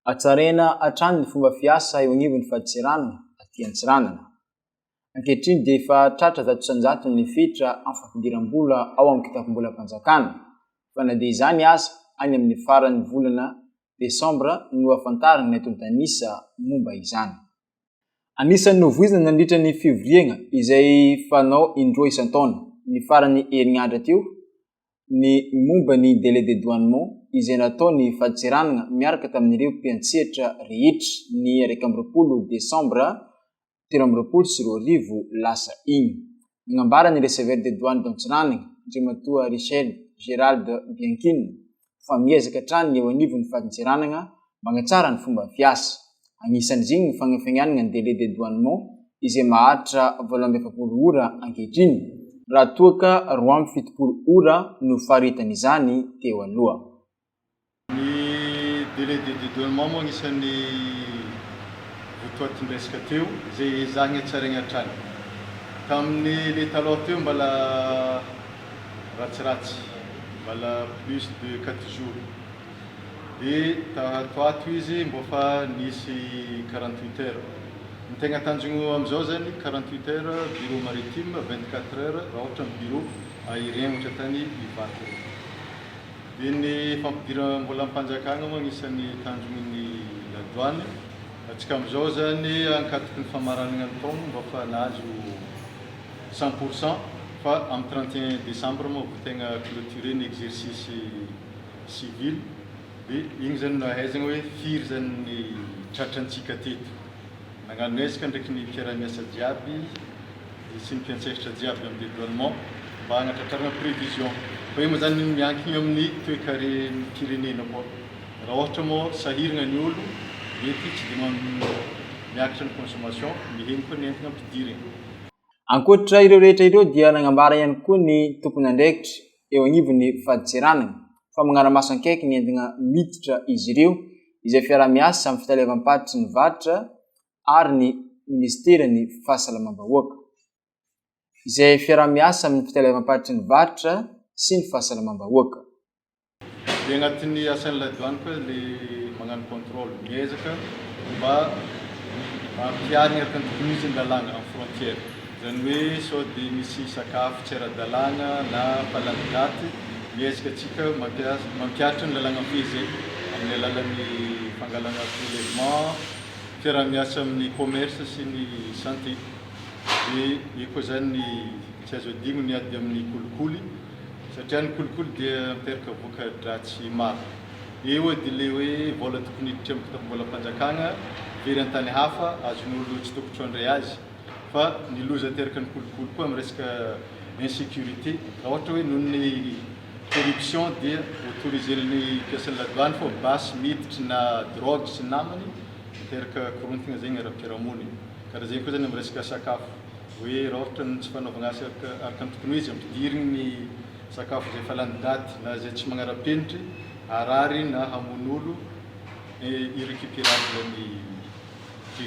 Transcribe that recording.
Atsarena atrany ny fomba fiasa eo anivon'ny fadintseranana aty Antsiranana. Ankehitriny dia efa tratra zato isan-jato ny fitra amin'ny fampidiram-bola ao amin'ny kitapo-bolam-panjakana. Fa na dia izany aza, any amin'ny faran'ny volana Desambra no afantarana ny atao-tanisa momba izany. Anisan'ny novoizina nandritra ny fivoriana izay fanao indroa isan-taona. Ny farany herinandro teo ny momba ny délai de douanement izay nataony Fanatsarana miaraka tamin'ireo mpiantsehatra rehetra ny 20 Desambra 2020 lasa iny. Nangambara ny receveur de douane d'Antsiranana Andriamatoa Richel Gérald Bianchine fa miezaka hatrany eo anivon'ny fadintseranana magnatsara ny fomba fiasa. Anisan'izany ny fagnafainganana ny délai de douanement izay maharitra 27 ora ankehitriny raha toa ka 27 ora no faritan'izany teo aloha. Ny délai de douanement moa anisan'ny votoatin-dresaka teo izay ezahina hatsaraina hatrany. Tamin'ny le taloha teo mbala ratsiratsy, mbala plus de 4 jours. Dia toato izy mbo fa nisy 48 heures. Ny tegna tanjogno amin'izao zany 48 heures bureau maritime, 24 heures raha ohatra ny bureau ahirianitra tany Ivato. Dia ny fampidiram-bola am-panjakana moa anisan'ny tanjon'ny la douane. Atsika amin'izao zany ankatoky ny famaranana ny taona mba fa nahazo 100% fa amin'ny 31 décembre moa vao tegna clôturé ny exercice civil. Dia igny zany no ahaizana hoe firy zany ny tratrantsika teto. Nagnano ezaka ndraiky ny mpiara-miasa jiaby sy ny mpiantsehatra jiaby amin'ny dédouanement mba hanatratrarana prévision. Fa io moa zany miankina amin'ny toe-karen'ny firenena koa. Raha ohatra moa sahirana ny olo, mety tsy dia miakatra ny consommation, miheny koa ny entana ampidirana. Ankoatra ireo rehetra ireo dia nagnambara ihany koa ny tompony andraikitra eo anivon'ny fadintseranana fa magnaramaso ankaiky ny entana miditra izy ireo izay fiara-miasa amin'ny fitalevam-paditry ny varitra ary ny ministeran'ny fahasalamam-bahoaka. Izay fiara-miasa amin'ny fitalevam-paditry ny varitra sy ny fahasalamam-bahoaka. Dia agnatin'ny asan'ny la douane koa le magnano contrôle miezaka mba hampiarina araka ny tokony izy ny lalàna amin'ny frontière. Zany hoe sao dia misy sakafo tsy ara-dalàna na palany daty, miezaka atsika mampiatra ny lalàna fezay amin'ny alalan'ny fangalana prélèvement, fiara-miasa amin'ny commerce sy ny santé. Dia io koa zany ny tsy azo adigno ny ady amin'ny kolikoly satria ny kolikoly dia miteraka voka-dratsy maro. Eo dia le hoe vola tokony hiditra amin'ny kitapo-bolam-panjakana very an-tany hafa azon'olo tsy tokotro andray azy. Fa ny loza teraka ny kolikoly koa amin'ny resaka insécurité. Raha ohatra hoe noho ny corruption dia autorisen'ny mpiasan'ny la douane fa basy miditra na drogue sy namany miteraka korontana zegny ara-piarahamonina. Karaha zegny koa zany amin'ny resaka sakafo. Hoe raha ohatra ny tsy fanaovana asa araka ny tokony izy ampidirina ny sakafo izay efa lany daty na izay tsy magnara-penitry, harary na hamono olo, irécupérable ny